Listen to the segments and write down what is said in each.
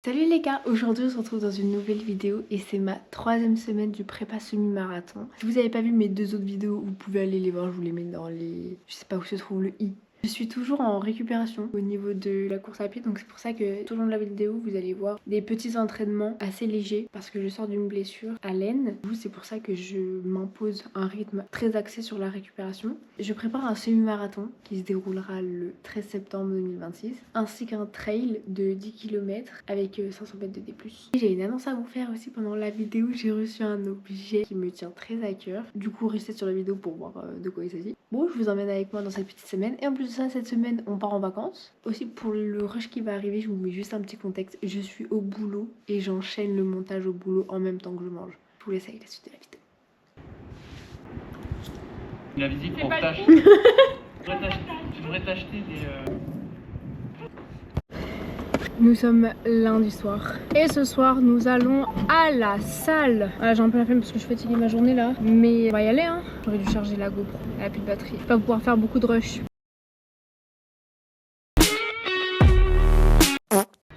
Salut les gars, aujourd'hui on se retrouve dans une nouvelle vidéo et c'est ma 3e semaine du prépa semi-marathon. Si vous n'avez pas vu mes 2 autres vidéos, vous pouvez aller les voir, je vous les mets dans les... Je sais pas où se trouve le i. Je suis toujours en récupération au niveau de la course à pied, donc c'est pour ça que tout au long de la vidéo vous allez voir des petits entraînements assez légers parce que je sors d'une blessure à l'aine. C'est pour ça que je m'impose un rythme très axé sur la récupération. Je prépare un semi-marathon qui se déroulera le 13 septembre 2026 ainsi qu'un trail de 10 km avec 500 mètres de D+. J'ai une annonce à vous faire aussi pendant la vidéo, j'ai reçu un objet qui me tient très à cœur. Du coup restez sur la vidéo pour voir de quoi il s'agit. Bon, je vous emmène avec moi dans cette petite semaine et en plus de ça, cette semaine on part en vacances. Aussi pour le rush qui va arriver, je vous mets juste un petit contexte. Je suis au boulot et j'enchaîne le montage au boulot en même temps que je mange. Je vous laisse avec la suite de la vidéo. La visite pour tâche. Tu devrais t'acheter des... Nous sommes lundi soir et ce soir nous allons à la salle. Voilà, j'ai un peu la flemme parce que je fatigue ma journée là, mais on va y aller hein. J'aurais dû charger la GoPro, elle a plus de batterie. Je vais pas pouvoir faire beaucoup de rush.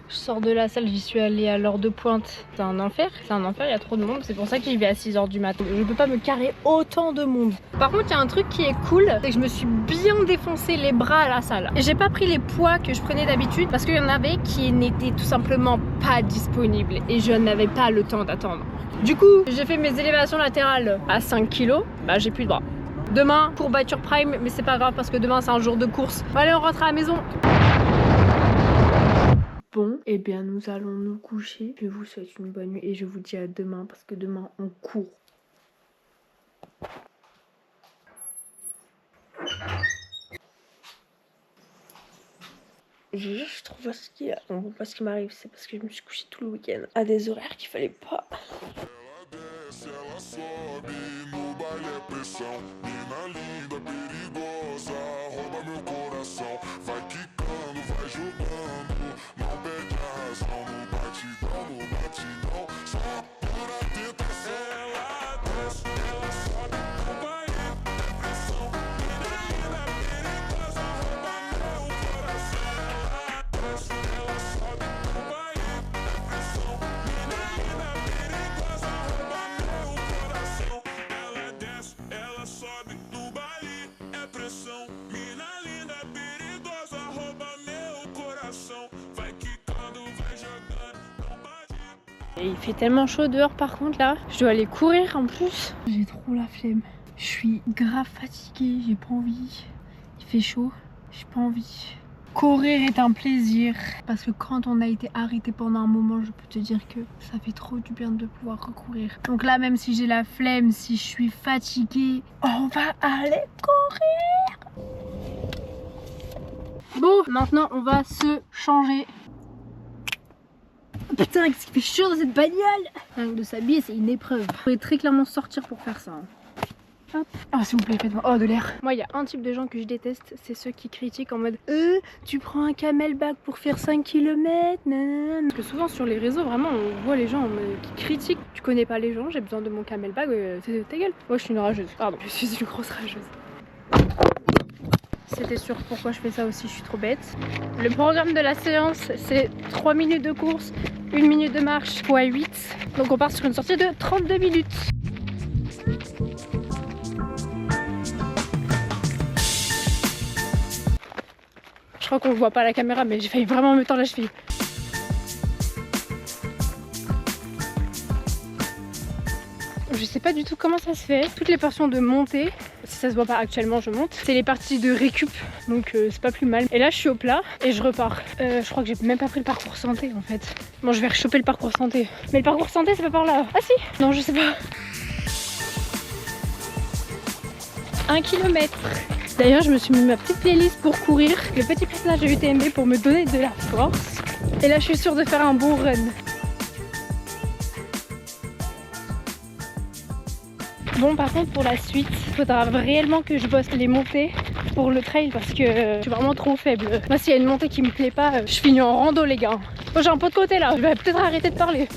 Je sors de la salle, j'y suis allée à l'heure de pointe. C'est un enfer, il y a trop de monde. C'est pour ça que j'y vais à 6 h du matin. Je peux pas me carrer autant de monde. Par contre, il y a un truc qui est cool, c'est que je me suis bien défoncé les bras à la salle. Et j'ai pas pris les poids que je prenais d'habitude parce qu'il y en avait qui n'étaient tout simplement pas disponibles et je n'avais pas le temps d'attendre. Du coup, j'ai fait mes élévations latérales à 5 kg. Bah, j'ai plus de bras. Demain, courbature prime, mais c'est pas grave parce que demain c'est un jour de course. Bon, allez, on rentre à la maison. Bon, eh bien nous allons nous coucher. Je vous souhaite une bonne nuit et je vous dis à demain parce que demain on court. Je trouve pas ce qu'il y a. On voit pas ce qui m'arrive, c'est parce que je me suis couchée tout le week-end à des horaires qu'il fallait pas. Et il fait tellement chaud dehors par contre là, je dois aller courir en plus. J'ai trop la flemme. Je suis grave fatiguée, j'ai pas envie. Il fait chaud, j'ai pas envie. Courir est un plaisir parce que quand on a été arrêté pendant un moment, je peux te dire que ça fait trop du bien de pouvoir recourir. Donc là, même si j'ai la flemme, si je suis fatiguée, on va aller courir. Bon, maintenant on va se changer. Putain, qu'est-ce qu'il fait chaud dans cette bagnole! De s'habiller, c'est une épreuve. Il faudrait très clairement sortir pour faire ça. Hop. Ah, s'il vous plaît, faites-moi. Oh, de l'air. Moi, il y a un type de gens que je déteste, c'est ceux qui critiquent en mode tu prends un camelback pour faire 5 km, nanana. Parce que souvent sur les réseaux, vraiment, on voit les gens qui critiquent. Tu connais pas les gens, j'ai besoin de mon camelback, c'est ta gueule. Moi, je suis une rageuse. Pardon, je suis une grosse rageuse. C'était sûr pourquoi je fais ça aussi, je suis trop bête. Le programme de la séance, c'est 3 minutes de course, 1 minute de marche x 8. Donc on part sur une sortie de 32 minutes. Je crois qu'on voit pas à la caméra, mais j'ai failli vraiment me tordre la cheville. Je sais pas du tout comment ça se fait. Toutes les portions de montée, si ça se voit pas actuellement, je monte. C'est les parties de récup, donc c'est pas plus mal. Et là, je suis au plat et je repars. Je crois que j'ai même pas pris le parcours santé en fait. Bon, je vais rechoper le parcours santé. Mais le parcours santé, c'est pas par là. Ah si? Non, je sais pas. 1 km. D'ailleurs, je me suis mis ma petite playlist pour courir. Le petit passage de UTMB pour me donner de la force. Et là, je suis sûre de faire un bon run. Bon, par contre, pour la suite, il faudra réellement que je bosse les montées pour le trail parce que je suis vraiment trop faible. Moi, s'il y a une montée qui me plaît pas, je finis en rando, les gars. Moi, j'ai un pot de côté là, je vais peut-être arrêter de parler.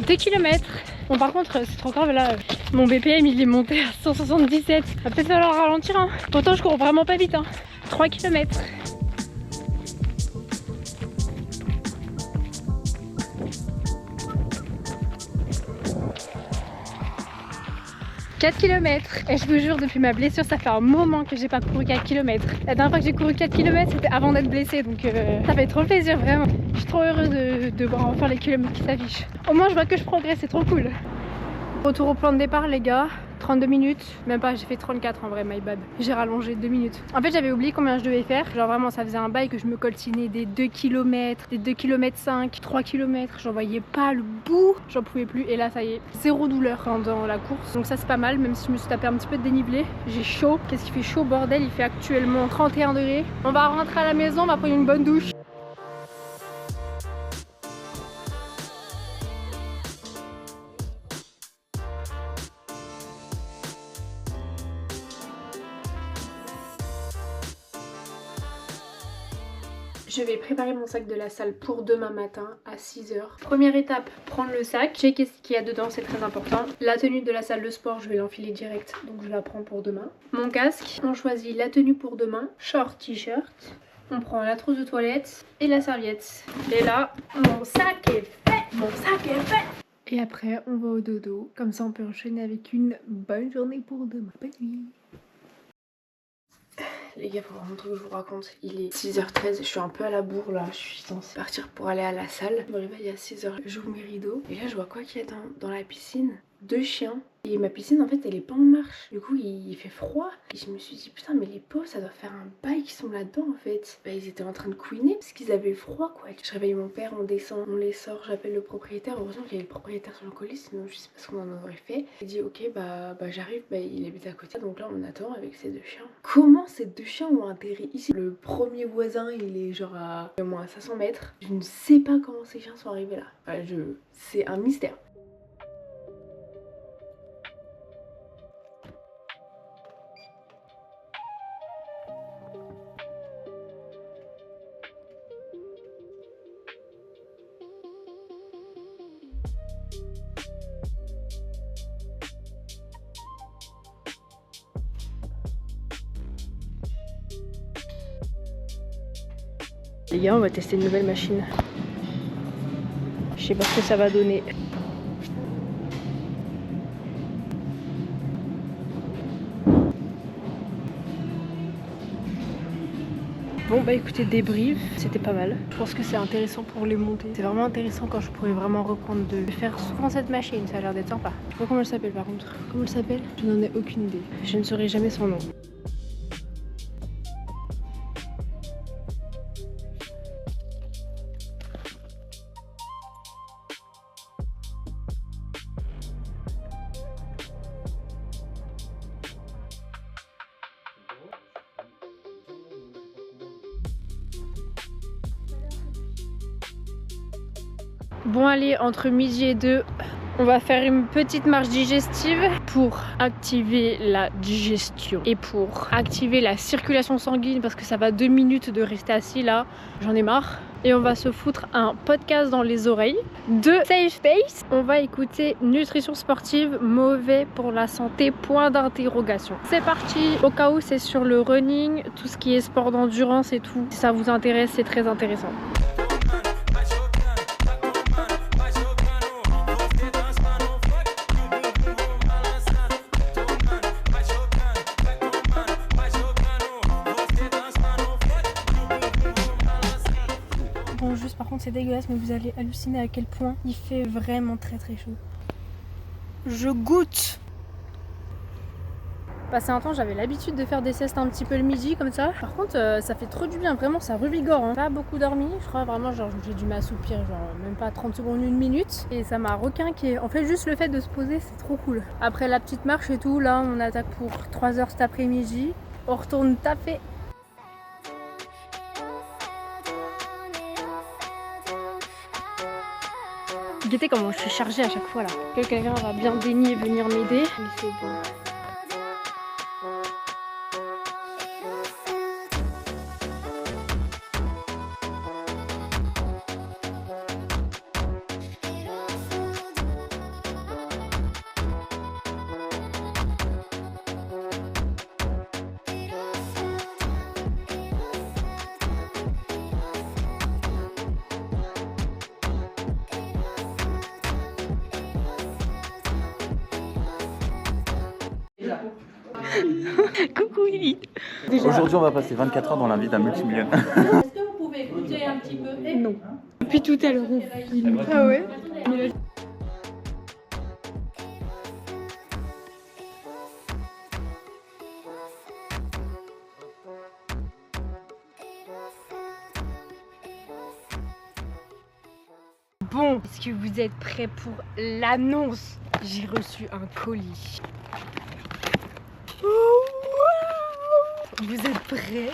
Deux kilomètres. Bon par contre c'est trop grave là, mon BPM il est monté à 177. Va peut-être falloir ralentir hein. Pourtant je cours vraiment pas vite hein. 3 km. 4 km. Et je vous jure, depuis ma blessure, ça fait un moment que j'ai pas couru 4 km. La dernière fois que j'ai couru 4 km, c'était avant d'être blessée. Donc ça fait trop plaisir, vraiment. Je suis trop heureuse de voir enfin les kilomètres qui s'affichent. Au moins, je vois que je progresse, c'est trop cool. Retour au plan de départ, les gars. 32 minutes, même pas, j'ai fait 34 en vrai, my bad. J'ai rallongé 2 minutes. En fait, j'avais oublié combien je devais faire. Genre vraiment, ça faisait un bail que je me coltinais des 2 km, des 2 km 5, 3 km. J'en voyais pas le bout, j'en pouvais plus. Et là, ça y est, zéro douleur pendant la course. Donc ça, c'est pas mal, même si je me suis tapé un petit peu de dénivelé. J'ai chaud. Qu'est-ce qu'il fait chaud, bordel? Il fait actuellement 31 degrés. On va rentrer à la maison, on va prendre une bonne douche. Je vais préparer mon sac de la salle pour demain matin à 6 h. Première étape, prendre le sac, checker ce qu'il y a dedans, c'est très important. La tenue de la salle de sport, je vais l'enfiler direct, donc je la prends pour demain. Mon casque, on choisit la tenue pour demain, short, t-shirt. On prend la trousse de toilette et la serviette. Et là, mon sac est fait. Mon sac est fait. Et après, on va au dodo. Comme ça, on peut enchaîner avec une bonne journée pour demain. Bonne nuit. Les gars, faut vraiment que je vous raconte, il est 6h13, je suis un peu à la bourre là, je suis censée partir pour aller à la salle. Je me réveille à 6h, j'ouvre mes rideaux et là je vois quoi qu'il y a dans la piscine? 2 chiens. Et ma piscine en fait elle est pas en marche. Du coup il fait froid. Et je me suis dit putain mais les pauvres ça doit faire un bail qu'ils sont là-dedans en fait. Bah ils étaient en train de couiner parce qu'ils avaient froid quoi. Je réveille mon père, on descend, on les sort, j'appelle le propriétaire. Heureusement qu'il y avait le propriétaire sur le colis, sinon je sais pas ce qu'on en aurait fait. Il dit ok bah j'arrive, bah il habite à côté. Donc là on attend avec ces 2 chiens. Comment ces 2 chiens ont atterri ici? Le premier voisin il est genre à au moins 500 mètres. Je ne sais pas comment ces chiens sont arrivés là. Enfin, c'est un mystère. Les gars, on va tester une nouvelle machine. Je sais pas ce que ça va donner. Bon bah écoutez, débrief, c'était pas mal. Je pense que c'est intéressant pour les montées. C'est vraiment intéressant quand je pourrais vraiment reprendre de faire souvent cette machine, ça a l'air d'être sympa. Je sais pas comment elle s'appelle par contre. Comment elle s'appelle? Je n'en ai aucune idée. Je ne saurai jamais son nom. Bon allez, entre midi et 2, on va faire une petite marche digestive pour activer la digestion et pour activer la circulation sanguine parce que ça va 2 minutes de rester assis là, j'en ai marre. Et on va se foutre un podcast dans les oreilles de Safe Space. On va écouter nutrition sportive, mauvais pour la santé, point d'interrogation. C'est parti. Au cas où c'est sur le running, tout ce qui est sport d'endurance et tout, si ça vous intéresse, c'est très intéressant. Bon, juste par contre c'est dégueulasse, mais vous allez halluciner à quel point il fait vraiment très très chaud. Je goûte. Passé un temps, j'avais l'habitude de faire des siestes un petit peu le midi comme ça. Par contre, ça fait trop du bien, vraiment, ça revigore. Hein. Pas beaucoup dormi, je crois vraiment, genre j'ai dû m'assoupir, genre même pas 30 secondes, 1 minute. Et ça m'a requinqué. En fait, juste le fait de se poser, c'est trop cool. Après la petite marche et tout, là, on attaque pour 3 heures cet après-midi. On retourne taper. Guettez comment je suis chargée à chaque fois là. Que quelqu'un va bien daigner venir m'aider. Mais c'est bon. Coucou Willy. Aujourd'hui, on va passer 24 heures dans la vie d'un multimillionnaire. Est-ce que vous pouvez écouter un petit peu? Non. Depuis tout à l'heure on filme. Ah ouais. Bon, est-ce que vous êtes prêts pour l'annonce? J'ai reçu un colis. Oh, wow. Vous êtes prêts?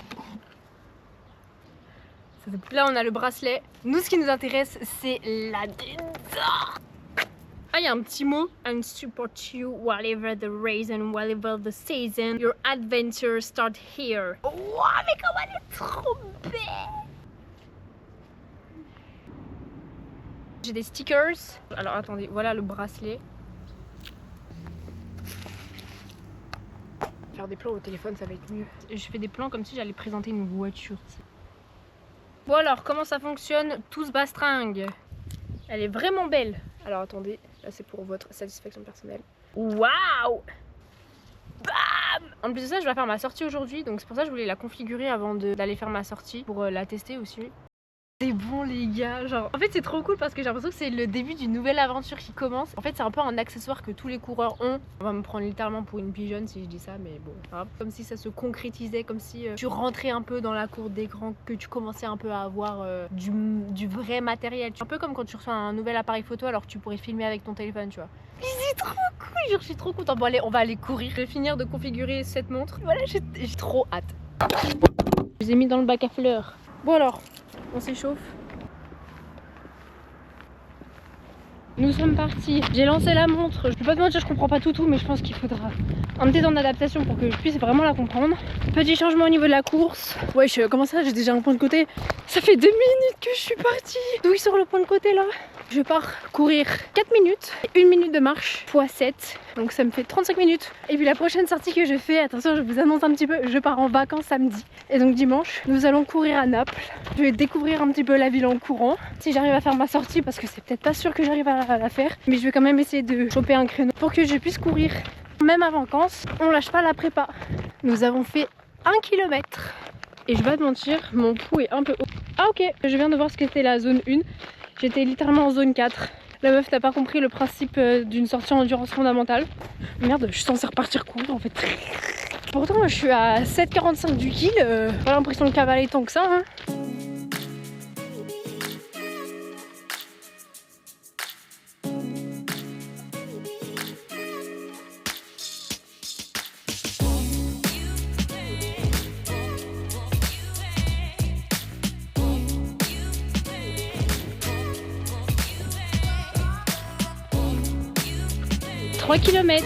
Là on a le bracelet. Nous ce qui nous intéresse c'est la dinde. Ah il y a un petit mot. And support you whatever the reason, whatever the season. Your adventure start here. Wow mais comment elle est trop belle. J'ai des stickers. Alors attendez, voilà le bracelet. Faire des plans au téléphone ça va être mieux. Je fais des plans comme si j'allais présenter une voiture. Bon alors, comment ça fonctionne? Tout se bastringue. Elle est vraiment belle. Alors attendez, là c'est pour votre satisfaction personnelle. Waouh! Bam! En plus de ça, je vais faire ma sortie aujourd'hui, donc c'est pour ça que je voulais la configurer avant d'aller faire ma sortie, pour la tester aussi. C'est bon les gars, genre en fait c'est trop cool parce que j'ai l'impression que c'est le début d'une nouvelle aventure qui commence. En fait c'est un peu un accessoire que tous les coureurs ont. On va me prendre littéralement pour une pigeonne si je dis ça, mais bon, grave. Comme si ça se concrétisait, comme si tu rentrais un peu dans la cour d'écran, que tu commençais un peu à avoir du vrai matériel. Un peu comme quand tu reçois un nouvel appareil photo alors que tu pourrais filmer avec ton téléphone, tu vois. Mais c'est trop cool, genre je suis trop contente. Bon allez, on va aller courir. Je vais finir de configurer cette montre. Voilà, j'ai trop hâte. Je les ai mis dans le bac à fleurs. Bon alors, on s'échauffe. Nous sommes partis. J'ai lancé la montre. Je peux pas te mentir, je comprends pas tout, mais je pense qu'il faudra un petit temps d'adaptation pour que je puisse vraiment la comprendre. Petit changement au niveau de la course. Wesh, comment ça, j'ai déjà un point de côté? Ça fait 2 minutes que je suis partie. D'où il sort le point de côté là? Je pars courir 4 minutes, 1 minute de marche x 7, donc ça me fait 35 minutes. Et puis la prochaine sortie que je fais, attention je vous annonce un petit peu, je pars en vacances samedi. Et donc dimanche, nous allons courir à Naples. Je vais découvrir un petit peu la ville en courant. Si j'arrive à faire ma sortie, parce que c'est peut-être pas sûr que j'arrive à la faire, mais je vais quand même essayer de choper un créneau pour que je puisse courir. Même à vacances, on lâche pas la prépa. Nous avons fait 1 km. Et je vais pas te mentir, mon pouls est un peu haut. Ah ok, je viens de voir ce qu'était la zone 1. J'étais littéralement en zone 4. La meuf, t'as pas compris le principe d'une sortie en endurance fondamentale. Merde, je suis censée repartir courir en fait. Pourtant, je suis à 7,45 du kill. Pas l'impression de cavaler tant que ça. Hein. « 3 km.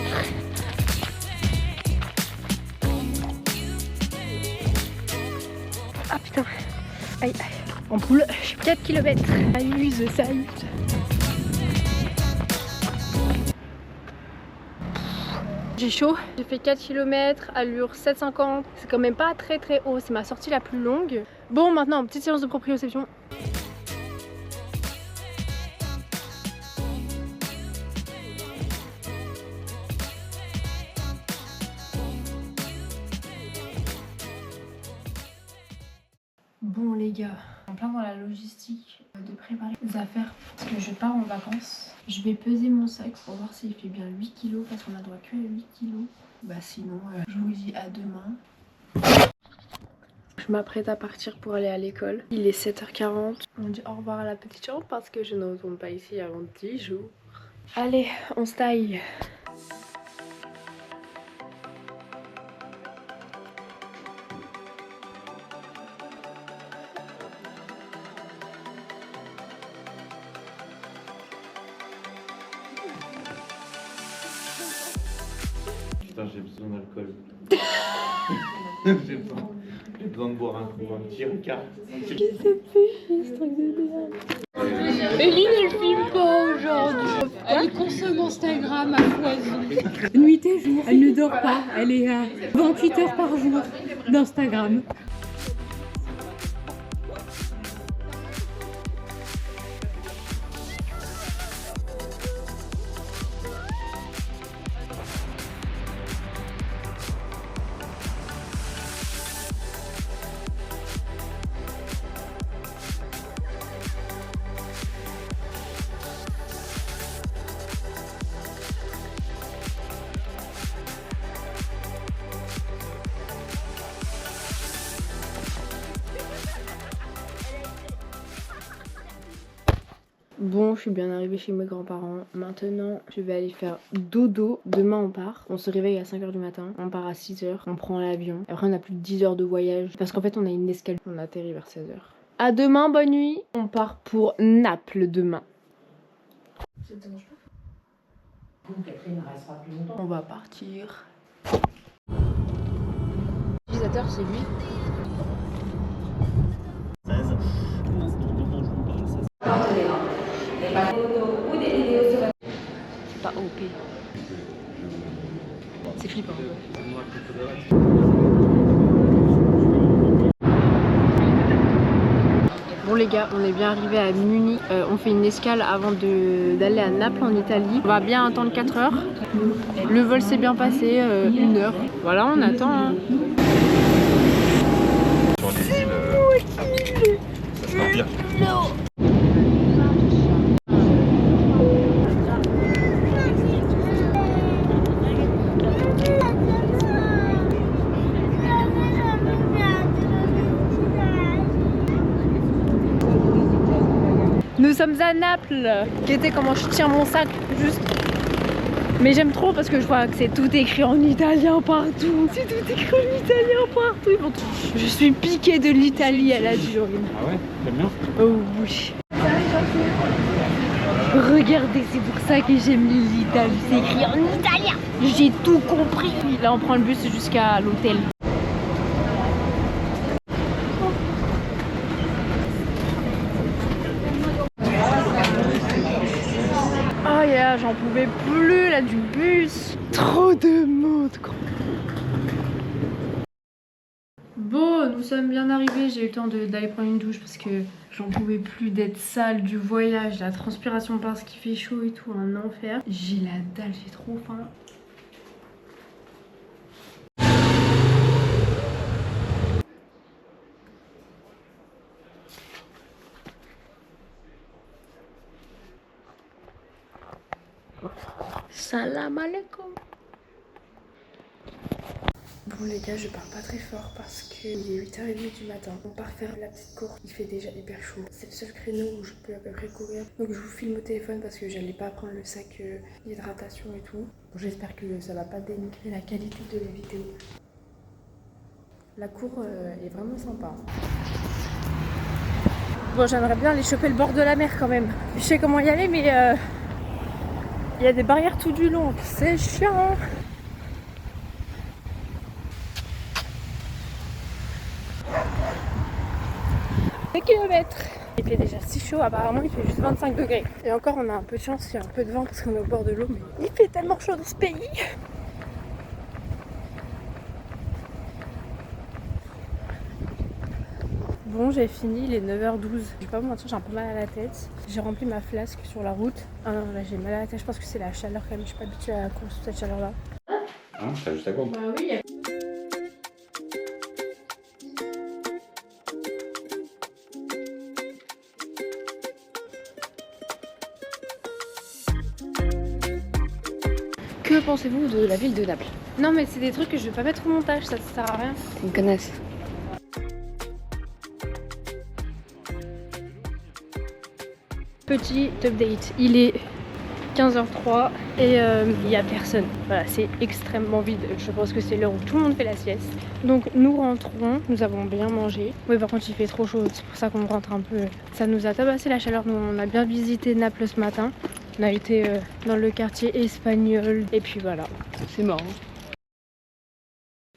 Ah putain. Aïe, aïe. En poule, je suis 4 km. Ça use, ça use. J'ai chaud. J'ai fait 4 km, allure 7,50. C'est quand même pas très haut. C'est ma sortie la plus longue. Bon, maintenant, petite séance de proprioception. Bon les gars, en plein dans la logistique de préparer les affaires parce que je pars en vacances. Je vais peser mon sac pour voir s'il fait bien 8 kg parce qu'on a droit que à 8 kg. Bah sinon, je vous dis à demain. Je m'apprête à partir pour aller à l'école. Il est 7h40. On dit au revoir à la petite chambre parce que je ne retourne pas ici avant 10 jours. Allez, on se taille. Putain, j'ai besoin d'alcool. J'ai besoin de boire un coup, un petit Ricard. Qu'est-ce que ça fait chier ce truc de merde. Eline elle filme pas aujourd'hui. Elle consomme Instagram à foison. Nuit et jour, elle ne dort pas. Elle est à 28 heures par jour d'Instagram. Bon, je suis bien arrivée chez mes grands-parents. Maintenant, je vais aller faire dodo. Demain, on part. On se réveille à 5h du matin. On part à 6h. On prend l'avion. Après, on a plus de 10 heures de voyage. Parce qu'en fait, on a une escale. On atterrit vers 16h. À demain, bonne nuit. On part pour Naples demain. Ça te dérange pas? On va partir. L'utilisateur, c'est lui. 16. C'est pas OP. C'est flippant. Bon les gars, on est bien arrivé à Munich. On fait une escale avant d'aller à Naples en Italie. On va bien attendre 4 heures. Le vol s'est bien passé, 1 heure. Voilà, on attend. Hein. Sur les îles, ça se passe bien. Nous sommes à Naples. Regardez comment je tiens mon sac, juste. Mais j'aime trop parce que je vois que c'est tout écrit en italien partout. C'est tout écrit en italien partout. Je suis piquée de l'Italie à la durée. Ah ouais, t'aimes bien? Oh oui. Regardez, c'est pour ça que j'aime l'Italie. C'est écrit en italien. J'ai tout compris. Là, on prend le bus jusqu'à l'hôtel. Oh yeah, j'en pouvais plus là du bus. Trop de monde. Bon, nous sommes bien arrivés. J'ai eu le temps d'aller prendre une douche parce que j'en pouvais plus d'être sale, du voyage, la transpiration parce qu'il fait chaud et tout, un enfer. J'ai la dalle, j'ai trop faim. Salam alaikum. Bon les gars, je pars pas très fort parce qu'il est 8h30 du matin. On part faire la petite course, il fait déjà hyper chaud. C'est le seul créneau où je peux à peu près courir. Donc je vous filme au téléphone parce que j'allais pas prendre le sac d'hydratation et tout. Bon, j'espère que ça va pas dénigrer la qualité de la vidéo. La cour est vraiment sympa. Bon, j'aimerais bien aller choper le bord de la mer quand même. Je sais comment y aller mais il y a des barrières tout du long, c'est chiant. 2 km. Il fait déjà si chaud, apparemment il fait juste 25 degrés. Et encore on a un peu de chance, il y a un peu de vent parce qu'on est au bord de l'eau, mais il fait tellement chaud dans ce pays. Bon, j'ai fini, il est 9h12. Je vais pas vous mentir, j'ai un peu mal à la tête. J'ai rempli ma flasque sur la route. Ah non, là j'ai mal à la tête, je pense que c'est la chaleur quand même. Je suis pas habituée à courir sous cette chaleur là. Hein, t'as juste à quoi? Bah oui. Que pensez-vous de la ville de Naples? Non mais c'est des trucs que je vais pas mettre au montage, ça sert à rien. C'est une connasse. Petit update, il est 15h03 et il n'y a personne. Voilà, c'est extrêmement vide. Je pense que c'est l'heure où tout le monde fait la sieste. Donc nous rentrons, nous avons bien mangé. Oui, par contre il fait trop chaud, c'est pour ça qu'on rentre un peu. Ça nous a tabassé la chaleur. Nous on a bien visité Naples ce matin. On a été dans le quartier espagnol et puis voilà, c'est marrant.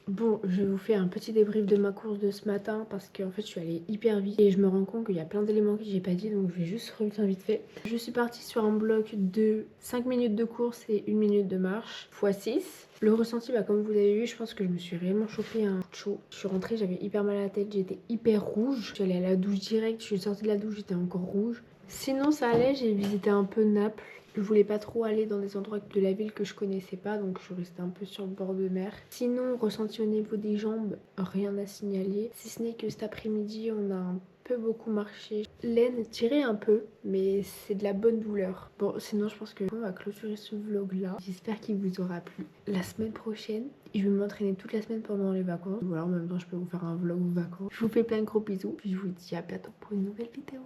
Bon, je vous fais un petit débrief de ma course de ce matin parce qu'en fait je suis allée hyper vite et je me rends compte qu'il y a plein d'éléments que j'ai pas dit, donc je vais juste revenir vite fait. Je suis partie sur un bloc de 5 minutes de course et 1 minute de marche x 6. Le ressenti, bah, comme vous avez vu, je pense que je me suis réellement chauffé un chaud. Je suis rentrée, j'avais hyper mal à la tête, j'étais hyper rouge. Je suis allée à la douche direct, je suis sortie de la douche, j'étais encore rouge. Sinon ça allait, j'ai visité un peu Naples. Je voulais pas trop aller dans des endroits de la ville que je connaissais pas, donc je restais un peu sur le bord de mer. Sinon, ressenti au niveau des jambes, rien à signaler. Si ce n'est que cet après-midi, on a un peu beaucoup marché. L'aine tirait un peu, mais c'est de la bonne douleur. Bon, sinon je pense que on va clôturer ce vlog là. J'espère qu'il vous aura plu. La semaine prochaine, je vais m'entraîner toute la semaine pendant les vacances. Ou alors en même temps, je peux vous faire un vlog aux vacances. Je vous fais plein de gros bisous, puis je vous dis à bientôt pour une nouvelle vidéo.